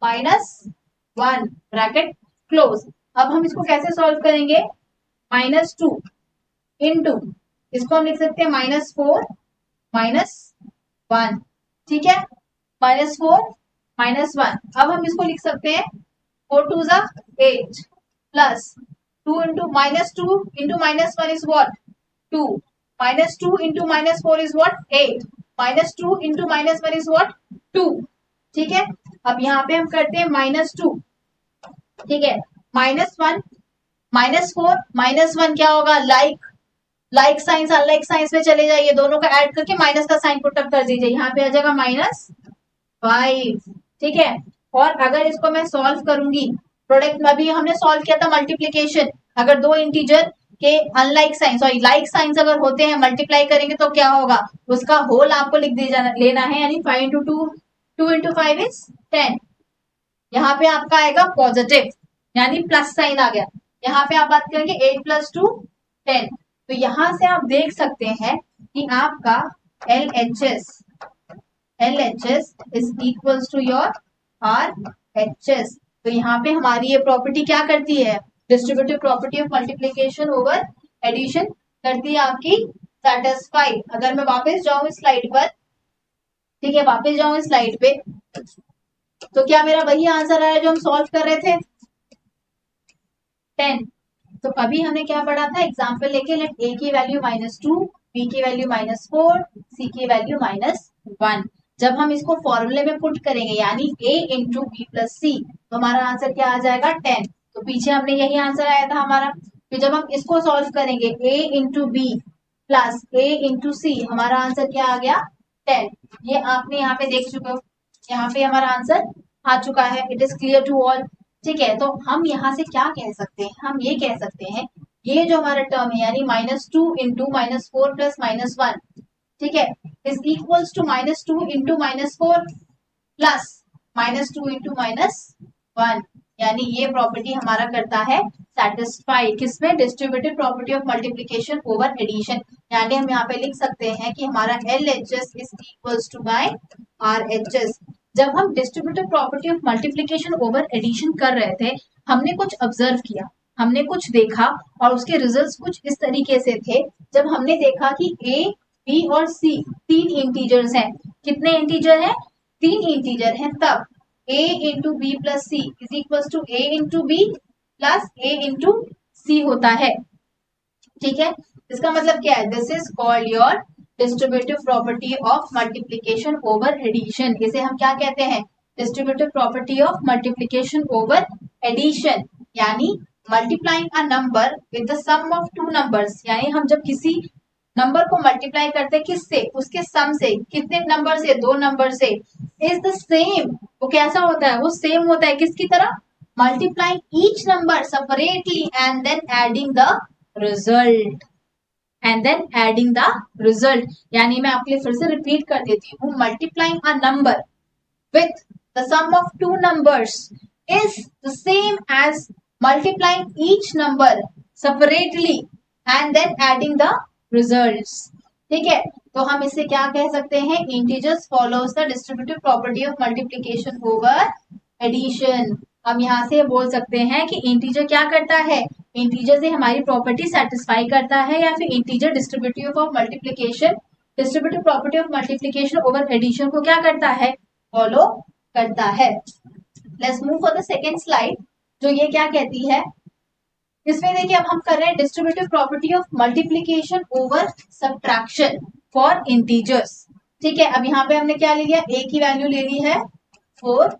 -1, ब्रैकेट क्लोज। अब हम इसको कैसे सॉल्व करेंगे? -2 इंटू, इसको हम लिख सकते हैं -4 -1, ठीक है, -4 -1। अब हम इसको लिख सकते हैं 4 2 ज़ा 8 plus 2 into -1 is what? 2, -2 into -4 is what? 8, -2 into -1 is what? 2, ठीक है। अब यहाँ पे हम करते हैं -2, ठीक है, -1 -4 -1 क्या होगा? लाइक साइंस अनलाइक साइंस में चले जाइए, दोनों का ऐड करके माइनस का साइन पुट अप कर दीजिए, यहाँ पे आ जाएगा -5, ठीक है। और अगर इसको मैं सॉल्व करूंगी, प्रोडक्ट में भी हमने सॉल्व किया था मल्टीप्लीकेशन, अगर दो इंटीजर के अनलाइक साइंस और लाइक साइंस अगर होते हैं, मल्टीप्लाई करेंगे तो क्या होगा? उसका होल आपको लिख दिया लेना है, यानी 5 इंटू 2 इंटू 5 इज 10। यहाँ पे आपका आएगा पॉजिटिव, यानी प्लस साइन आ गया। यहाँ पे आप बात करेंगे 8 + 2 10। तो यहां से आप देख सकते हैं कि आपका LHS is equals to your RHS। तो यहाँ पे हमारी ये प्रॉपर्टी क्या करती है? Distributive property of multiplication over addition करती है आपकी सेटिस्फाई। अगर मैं वापस जाऊं इस स्लाइड पर, ठीक है, वापस जाऊं इस स्लाइड पे, तो क्या मेरा वही आंसर आया जो हम सॉल्व कर रहे थे? 10। तो अभी हमने क्या पढ़ा था? एग्जाम्पल लेके, लेट a की वैल्यू -2, b की वैल्यू -4, c की वैल्यू -1। जब हम इसको फॉर्मूले में पुट करेंगे, यानी a इंटू बी प्लस सी, तो हमारा आंसर क्या आ जाएगा? 10। तो पीछे हमने यही आंसर आया था हमारा। फिर जब हम इसको सॉल्व करेंगे, a into B plus a into C, हमारा आंसर क्या आ गया? 10। ये आपने यहाँ पे देख चुके हो, यहाँ पे हमारा आंसर आ चुका है। It is clear to all, ठीक है। तो हम यहाँ से क्या कह सकते हैं? हम ये कह सकते हैं, ये जो हमारा टर्म है, यानी -2 इंटू -4 प्लस -1, ठीक है, is equals to -2 into -4 plus -2 into -1, यानी ये प्रॉपर्टी हमारा करता है सेटिस्फाई किसमें? Distributive property of multiplication over addition. यानी हम यहाँ पे लिख सकते हैं कि हमारा LHS is equals to by RHS। जब हम distributive property of multiplication over addition कर रहे थे, हमने कुछ ऑब्जर्व किया, हमने कुछ देखा, और उसके रिजल्ट्स कुछ इस तरीके से थे। जब हमने देखा कि A, B और C 3 इंटीजर्स हैं, कितने इंटीजर हैं? 3 इंटीजर हैं, तब a into B plus C is equal to a into B plus a into C होता है, ठीक है। इसका मतलब क्या है? This is called your distributive property of multiplication over addition. इसे हम क्या कहते हैं? Distributive property of multiplication over addition, यानी multiplying a number with the sum of two numbers, यानी हम जब किसी नंबर को मल्टीप्लाई करते हैं, किससे? उसके सम से। कितने नंबर से? 2 नंबर से। इज द सेम, वो कैसा होता है? वो सेम होता है किसकी तरह? Multiplying each number separately and then adding the result, यानी मैं आपके लिए फिर से रिपीट कर देती हूँ, multiplying a number with the sum of two numbers is the same as multiplying each number separately and then adding the results, ठीक है। तो हम इसे क्या कह सकते हैं, integers follows the distributive property of multiplication over addition. हम यहाँ से बोल सकते हैं कि इंटीजर क्या करता है, इंटीजर से हमारी प्रॉपर्टी सेटिस्फाई करता है, या फिर integer distributive of multiplication, distributive property of multiplication over addition को क्या करता है, फॉलो करता है। Let's move for the second slide, जो ये क्या कहती है, इसमें देखिए अब हम कर रहे हैं distributive property of multiplication over subtraction for integers. ठीक है, अब यहाँ पे हमने क्या ले लिया, a की वैल्यू ले ली है 4,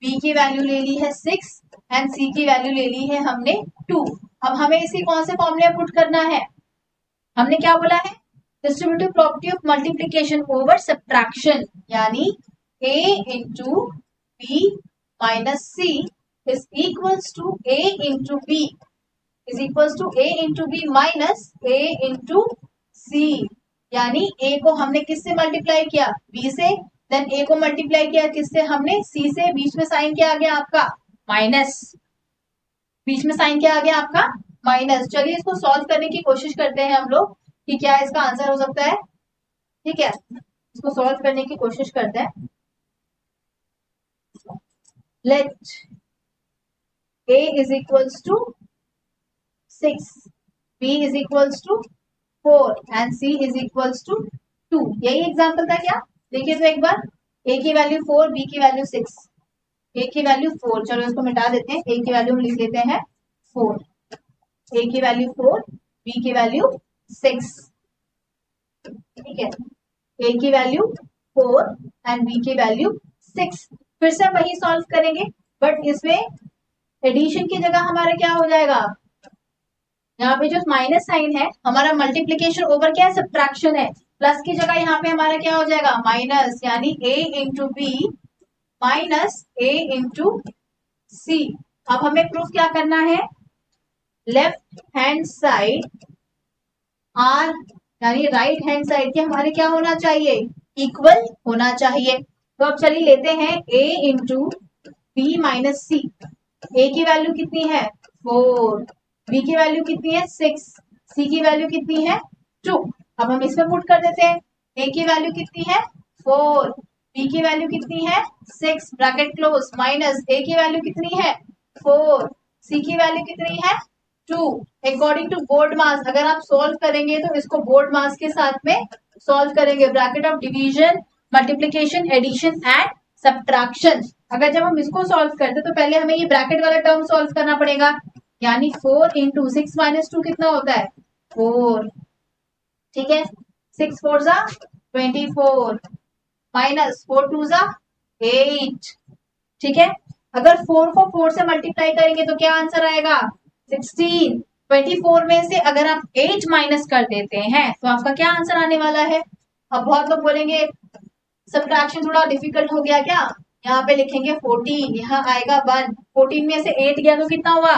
b की वैल्यू ले ली है 6 एंड c की वैल्यू ले ली है हमने 2। अब हमें इसी कौन से फॉर्मूले में पुट करना है, हमने क्या बोला है, distributive property of multiplication over subtraction, यानी a into b minus c is equals to a into b is equals to a into b minus a into c। यानी a को हमने किससे मल्टीप्लाई किया, b से, देन a को multiply किया किससे, हमने c से, बीच में साइन क्या आ गया आपका माइनस, बीच में साइन क्या आ गया आपका माइनस। चलिए इसको सॉल्व करने की कोशिश करते हैं हम लोग कि क्या इसका आंसर हो सकता है। ठीक है, इसको सॉल्व करने की कोशिश करते हैं। Let a is equals to 6, b is equals to 4 and c is equals to 2। यही एग्जाम्पल था क्या, देखिए तो एक बार, a की वैल्यू 4, b की वैल्यू 6, a की वैल्यू 4, चलो इसको मिटा देते हैं, a की वैल्यू हम लिख लेते हैं 4, a की वैल्यू 4, b की वैल्यू 6। ठीक है, a की वैल्यू 4 एंड b की वैल्यू 6। फिर से हम वही सॉल्व करेंगे, बट इसमें एडिशन की जगह हमारा क्या हो जाएगा, यहाँ पे जो माइनस साइन है हमारा मल्टीप्लीकेशन ओवर क्या है, सब्ट्रैक्शन है, प्लस की जगह यहाँ पे हमारा क्या हो जाएगा माइनस, यानी a into B minus a into C. अब हमें प्रूफ क्या करना है, लेफ्ट हैंड साइड आर यानी राइट हैंड साइड के हमारे क्या होना चाहिए, इक्वल होना चाहिए। तो अब चलिए लेते हैं a into B minus C. a की वैल्यू कितनी है 4, b की वैल्यू कितनी है 6, c की वैल्यू कितनी है 2। अब हम इसमें पुट कर देते हैं, a की वैल्यू कितनी है 4, b की वैल्यू कितनी है 6, ब्रैकेट क्लोज, माइनस a की वैल्यू कितनी है 4, c की वैल्यू कितनी है 2। अकॉर्डिंग टू बोर्ड मास अगर आप सॉल्व करेंगे तो इसको बोर्ड मास के साथ में सॉल्व करेंगे, bracket of division, multiplication, addition and subtraction. अगर जब हम इसको सॉल्व करते तो पहले हमें ये ब्रैकेट वाला टर्म सॉल्व करना पड़ेगा, यानी 4 इंटू 6 माइनस 2 कितना होता है 4। ठीक है, 6 4 जा 24 माइनस 4 2 जा 8। ठीक है, अगर 4 को 4 से मल्टीप्लाई करेंगे तो क्या आंसर आएगा 16। 24 में से अगर आप 8 माइनस कर देते हैं तो आपका क्या आंसर आने वाला है। अब बहुत लोग बोलेंगे सब्ट्रैक्शन थोड़ा डिफिकल्ट हो गया क्या, यहाँ पे लिखेंगे 14, यहाँ आएगा 1, 14 में से 8 गया तो कितना हुआ,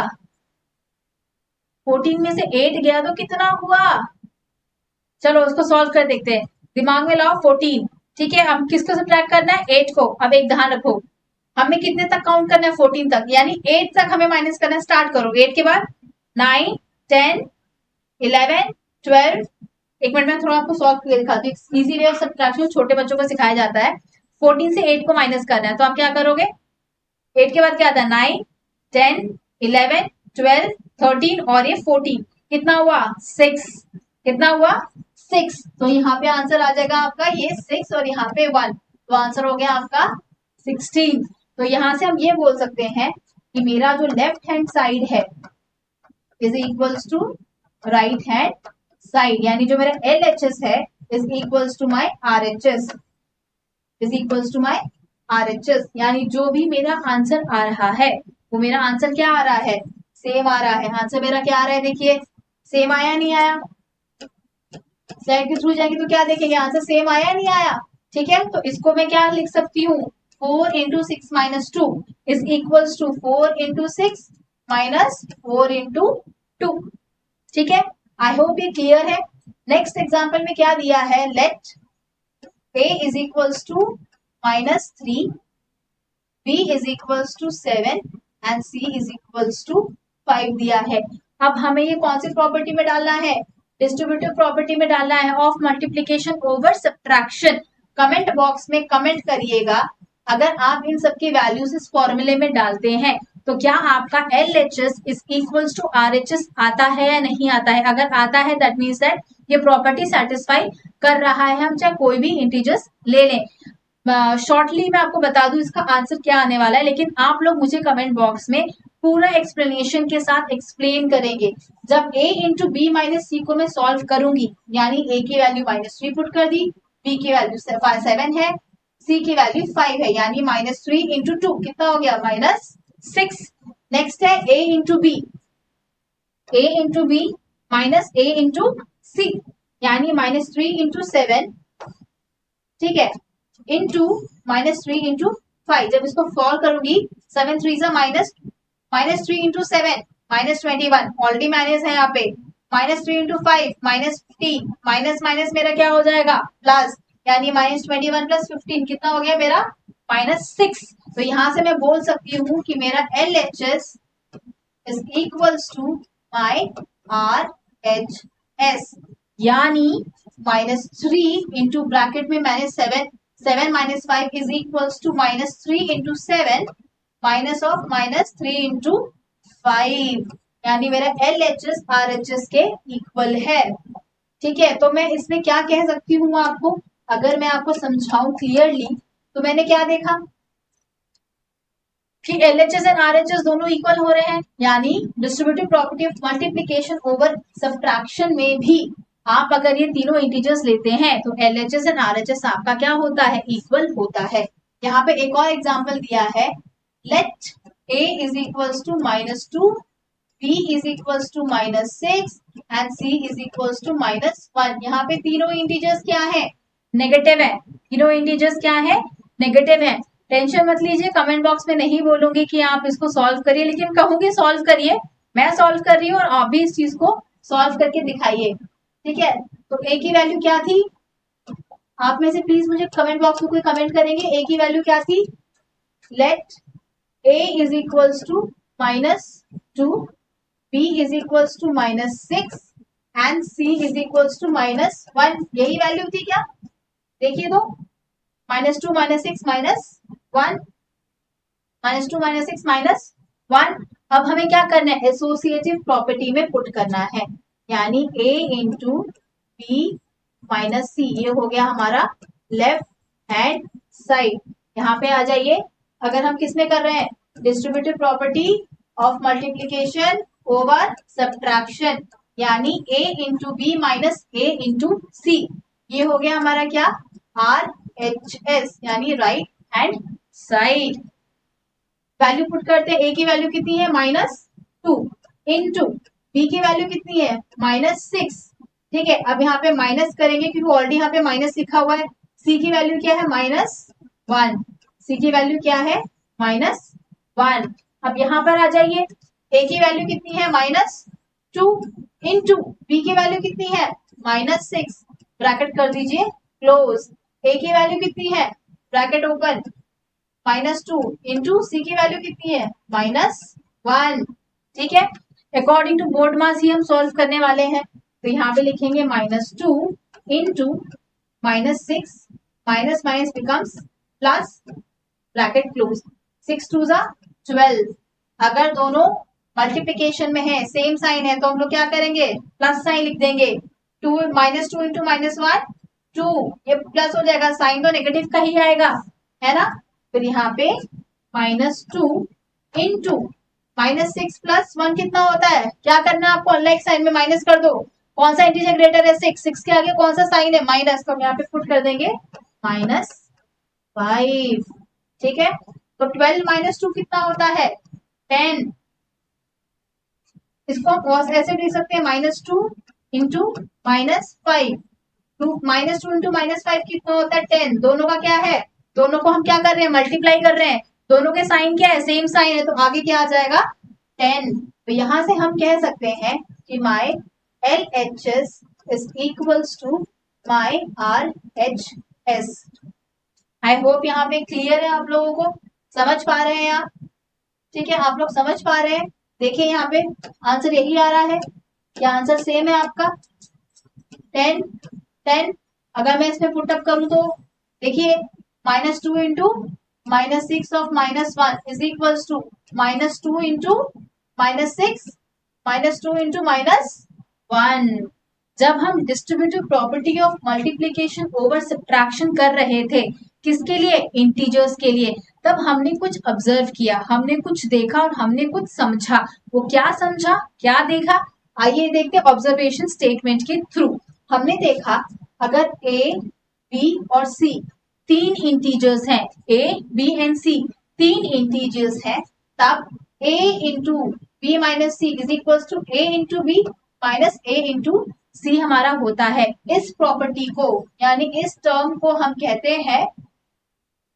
14 में से 8 गया तो कितना हुआ, चलो उसको सॉल्व कर देखते हैं, दिमाग में लाओ 14। ठीक है, अब किसको सब्ट्रैक्ट करना है 8 को। अब एक ध्यान रखो, हमें कितने तक काउंट करना है 14 तक, यानी 8 तक हमें माइनस करना स्टार्ट करो, 8 के बाद 9 10 11 12। एक मिनट में थोड़ा आपको सॉल्व करके दिखाती हूँ, इजी वे ऑफ सब्ट्रैक्शन छोटे बच्चों को सिखाया जाता है। 14 से 8 को माइनस करना है तो आप क्या करोगे, 8 के बाद क्या आता है 9 10 11 12 13 और ये 14, कितना हुआ 6, कितना हुआ 6। तो यहाँ पे आंसर आ जाएगा आपका ये 6 और यहाँ पे 1, तो आंसर हो गया आपका 16। तो यहाँ से हम ये बोल सकते हैं कि मेरा जो लेफ्ट हैंड साइड है is equals to right hand side, यानी जो मेरा LHS है is equals to my RHS, is equals to my RHS, यानी जो भी मेरा आंसर आ रहा है वो मेरा आंसर क्या आ रहा है, सेम आ रहा है। आंसर मेरा क्या आ रहा है, देखिए सेम आया नहीं आया, स्लाइड के थ्रू जाएंगे तो क्या देखेंगे आंसर सेम आया नहीं आया। ठीक है, तो इसको मैं क्या लिख सकती हूँ, 4 into 6 minus 2 is equals to 4 into 6 minus 4 into 2। ठीक है, आई होप ये क्लियर है। नेक्स्ट एग्जाम्पल में क्या दिया है, let a is equals to minus 3, b is equals to 7 and c is equals to 5 दिया है। अब हमें ये कौन सी प्रॉपर्टी में डालना है, डिस्ट्रीब्यूटिव प्रॉपर्टी में डालना है of multiplication over subtraction. Comment box में कमेंट करिएगा अगर आप इन सब की वैल्यूज इस फॉर्मूले में डालते हैं तो क्या आपका LHS is equals to RHS आता है या नहीं आता है। अगर आता है दैट मीन्स दैट ये प्रॉपर्टी सेटिस्फाई कर रहा है, हम चाहे कोई भी इंटीजर्स ले लें। शॉर्टली मैं आपको बता दूं इसका आंसर क्या आने वाला है, लेकिन आप लोग मुझे कमेंट बॉक्स में पूरा एक्सप्लेनेशन के साथ एक्सप्लेन करेंगे। जब a इंटू बी माइनस सी को मैं सॉल्व करूंगी, यानी a की वैल्यू -3 पुट कर दी, b की वैल्यू 7 है, c की वैल्यू 5 है, यानी -3 इंटू 2 कितना हो गया -6। नेक्स्ट है a into B, a into B minus a into C, यानी -3 इंटू 7, ठीक है, इंटू -3 इंटू 5। जब इसको सॉल्व करूंगी 7 3 -3 इंटू 7 -21, ऑलरेडी माइनस है यहाँ पे, -3 इंटू 5 -15, माइनस माइनस मेरा क्या हो जाएगा प्लस, यानी -21 प्लस 15 कितना हो गया मेरा -6। तो यहां से मैं बोल सकती हूँ कि मेरा LHS is equals to my RHS, यानी -3 इंटू ब्रैकेट में मैंने 7 minus 5 is equals to -3 into 7 minus of -3 into 5, यानी मेरा LHS RHS के इक्वल है। ठीक है, तो मैं इसमें क्या कह सकती हूँ आपको, अगर मैं आपको समझाऊं क्लियरली, तो मैंने क्या देखा कि LHS एंड RHS दोनों इक्वल हो रहे हैं, यानी distributive property of multiplication over subtraction में भी आप अगर ये तीनों इंटीजर्स लेते हैं तो LHS एंड RHS आपका क्या होता है, इक्वल होता है। यहाँ पे एक और एग्जांपल दिया है, let a is equals to -2, b is equals to -6 and c is equals to -1। यहाँ पे तीनों इंटीजर्स क्या है, नेगेटिव है। तीनों इंटीजर्स क्या है, नेगेटिव है। टेंशन मत लीजिए, कमेंट बॉक्स में नहीं बोलूंगी कि आप इसको सॉल्व करिए, लेकिन कहूंगी सॉल्व करिए। मैं सॉल्व कर रही हूँ और आप भी इस चीज को सॉल्व करके दिखाइए। ठीक है, तो a की वैल्यू क्या थी, आप में से प्लीज मुझे कमेंट बॉक्स में कोई कमेंट करेंगे, a की वैल्यू क्या थी, let a is equals to -2, b is equals to -6 and c is equals to -1। यही वैल्यू थी क्या, देखिए तो, -2 -6 -1, -2 -6 -1। अब हमें क्या करना है, एसोसिएटिव प्रॉपर्टी में पुट करना है, यानी a इंटू बी माइनस सी, ये हो गया हमारा लेफ्ट हैंड साइड। यहाँ पे आ जाइए, अगर हम किस में कर रहे हैं, distributive property of multiplication over subtraction, यानी a into B minus a into C, ये हो गया हमारा क्या, RHS, यानी right hand side. Value put करते हैं, a की वैल्यू कितनी है -2 इंटू b की वैल्यू कितनी है -6। ठीक है, अब यहाँ पे माइनस करेंगे क्योंकि ऑलरेडी यहाँ पे माइनस लिखा हुआ है। c की वैल्यू क्या है -1, c की वैल्यू क्या है -1। अब यहाँ पर आ जाइए, a की वैल्यू कितनी है -2 इंटू b की वैल्यू कितनी है -6, ब्रैकेट कर दीजिए क्लोज। a की वैल्यू कितनी है, ब्रैकेट ओपन, -2 इंटू सी की वैल्यू कितनी है -1। ठीक है, अकॉर्डिंग टू बोर्ड मास ही हम सॉल्व करने वाले हैं, तो यहाँ पे लिखेंगे -2 into -6, minus minus becomes plus, bracket close, 6 2 जा 12। अगर दोनों मल्टीप्लीकेशन में है, सेम साइन है, तो हम लोग क्या करेंगे, प्लस साइन लिख देंगे। -2 इंटू -1 2, ये प्लस हो जाएगा, साइन तो नेगेटिव का ही आएगा, है ना। फिर यहाँ पे -2 इंटू -6 प्लस 1 कितना होता है, क्या करना है आपको, अनलाइक साइन में माइनस कर दो। कौन सा इंटीजर ग्रेटर है, 6 के आगे कौन सा साइन है, माइनस, तो हम यहाँ पे पुट कर देंगे -5। ठीक है, तो 12 -2 कितना होता है 10। इसको हम ऐसे लिख सकते हैं, -2 इंटू -5, -2 इंटू -5 कितना होता है 10। दोनों का क्या है, दोनों को हम क्या कर रहे हैं, मल्टीप्लाई कर रहे हैं, दोनों के साइन क्या है, सेम साइन है, तो आगे क्या आ जाएगा 10। तो यहां से हम कह सकते हैं कि my LHS is equals to my RHS। I hope यहाँ पे क्लियर है, आप लोगों को समझ पा रहे हैं आप। ठीक है, आप लोग समझ पा रहे हैं, देखिए यहाँ पे आंसर यही आ रहा है, क्या आंसर सेम है आपका। 10 10 अगर मैं इसमें पुटअप करूं तो देखिए -2 into -6 of -1 is equals to -2 into -6 -2 into -1। जब हम distributive property of multiplication over subtraction कर रहे थे किसके लिए, इंटीजर्स के लिए, तब हमने कुछ ऑब्जर्व किया, हमने कुछ देखा और हमने कुछ समझा। वो क्या समझा, क्या देखा, आइए देखते ऑब्जर्वेशन स्टेटमेंट के थ्रू। हमने देखा अगर a, b और c तीन इंटीजर्स हैं, a, b एंड c तीन इंटीजर्स हैं, तब a into b minus C is equal to a into b minus a into C हमारा होता है। इस प्रॉपर्टी को यानी इस टर्म को हम कहते हैं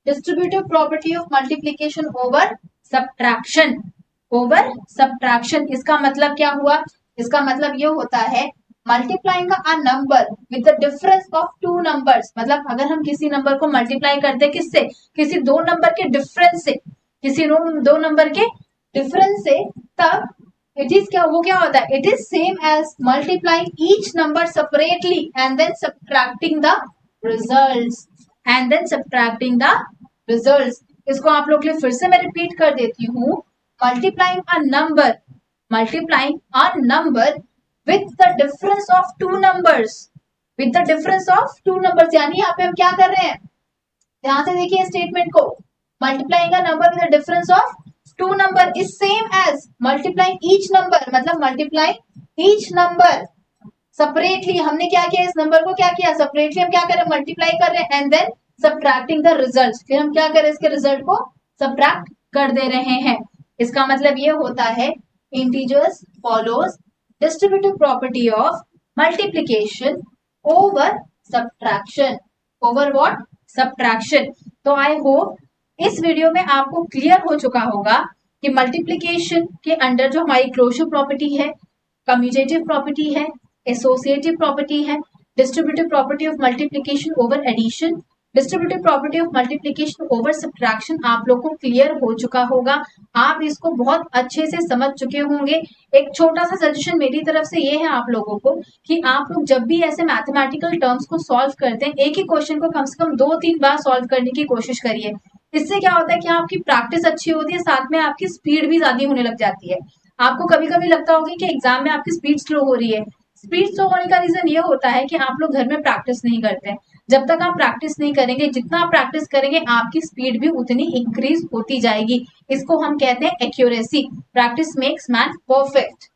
distributive property of multiplication over subtraction. Over subtraction इसका मतलब क्या हुआ, इसका मतलब ये होता है multiplying a number with the difference of two numbers. मतलब अगर हम किसी नंबर को मल्टीप्लाई करते हैं किससे, किसी दो नंबर के डिफरेंस से, किसी दो नंबर के डिफरेंस से, तब इट इज क्या, वो क्या होता है, it is same as multiplying each number separately and then subtracting the results, and then subtracting the results. इसको आप लोग के लिए फिर से मैं रिपीट कर देती हूँ, multiplying a number, multiplying a number with the difference of two numbers, with the difference of two numbers. यानी यहाँ पे हम क्या कर रहे हैं, ध्यान से देखिए स्टेटमेंट को, multiplying a number with the difference of two number is same as multiplying each number, मतलब मल्टीप्लाइंग ईच नंबर सेपरेटली। हमने क्या किया, इस नंबर को क्या किया, सेपरेटली हम क्या कर रहे हैं, मल्टीप्लाई कर रहे हैं and then subtracting the result, फिर हम क्या कर रहे हैं, इसके रिजल्ट को सब्ट्रैक्ट कर दे रहे हैं। इसका मतलब ये होता है integers follows distributive property of multiplication over subtraction. Over what, subtraction. तो आई होप इस वीडियो में आपको क्लियर हो चुका होगा कि मल्टीप्लीकेशन के अंडर जो हमारी क्लोजर प्रॉपर्टी है, कम्यूटेटिव प्रॉपर्टी है, एसोसिएटिव प्रॉपर्टी है, distributive property of multiplication over addition, distributive property of multiplication over subtraction आप लोग को क्लियर हो चुका होगा। आप इसको बहुत अच्छे से समझ चुके होंगे। एक छोटा सा सजेशन मेरी तरफ से ये है आप लोगों को कि आप लोग जब भी ऐसे मैथमेटिकल टर्म्स को सॉल्व करते हैं, एक ही क्वेश्चन को कम से कम 2-3 बार सॉल्व करने की कोशिश करिए। इससे क्या होता है कि आपकी प्रैक्टिस अच्छी होती है, साथ में आपकी स्पीड भी ज्यादा होने लग जाती है। आपको कभी कभी लगता होगा कि एग्जाम में आपकी स्पीड स्लो हो रही है। स्पीड स्लो होने का रीजन ये होता है कि आप लोग घर में प्रैक्टिस नहीं करते हैं। जब तक आप प्रैक्टिस नहीं करेंगे, जितना आप प्रैक्टिस करेंगे आपकी स्पीड भी उतनी इंक्रीज होती जाएगी। इसको हम कहते हैं accuracy. Practice makes man perfect.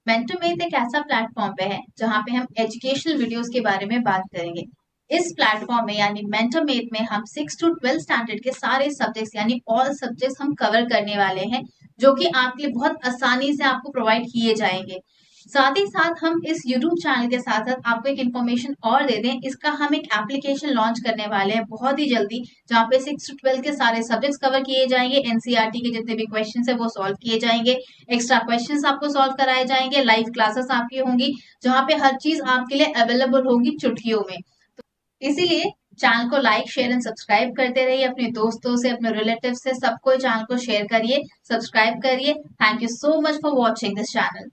Mentomath एक ऐसा प्लेटफॉर्म पे है जहाँ पे हम एजुकेशनल वीडियोस के बारे में बात करेंगे। इस प्लेटफॉर्म में यानी मेंटोमेथ में हम 6 to 12 स्टैंडर्ड के सारे सब्जेक्ट्स यानी ऑल सब्जेक्ट्स हम कवर करने वाले हैं, जो कि आपके लिए बहुत आसानी से आपको प्रोवाइड किए जाएंगे। साथ ही साथ हम इस YouTube चैनल के साथ साथ आपको एक इन्फॉर्मेशन और दे दें, इसका हम एक एप्लीकेशन लॉन्च करने वाले हैं बहुत ही जल्दी, जहाँ पे 6 to 12 के सारे सब्जेक्ट्स कवर किए जाएंगे, एनसीईआरटी के जितने भी क्वेश्चंस है वो सॉल्व किए जाएंगे, एक्स्ट्रा क्वेश्चंस आपको सॉल्व कराए जाएंगे, लाइव क्लासेस आपकी होंगी, जहाँ पे हर चीज आपके लिए अवेलेबल होगी चुटकियों में। तो इसीलिए चैनल को लाइक, शेयर एंड सब्सक्राइब करते रहिए, अपने दोस्तों से, अपने रिलेटिव से, सबको चैनल को शेयर करिए, सब्सक्राइब करिए। Thank you so much for watching this channel.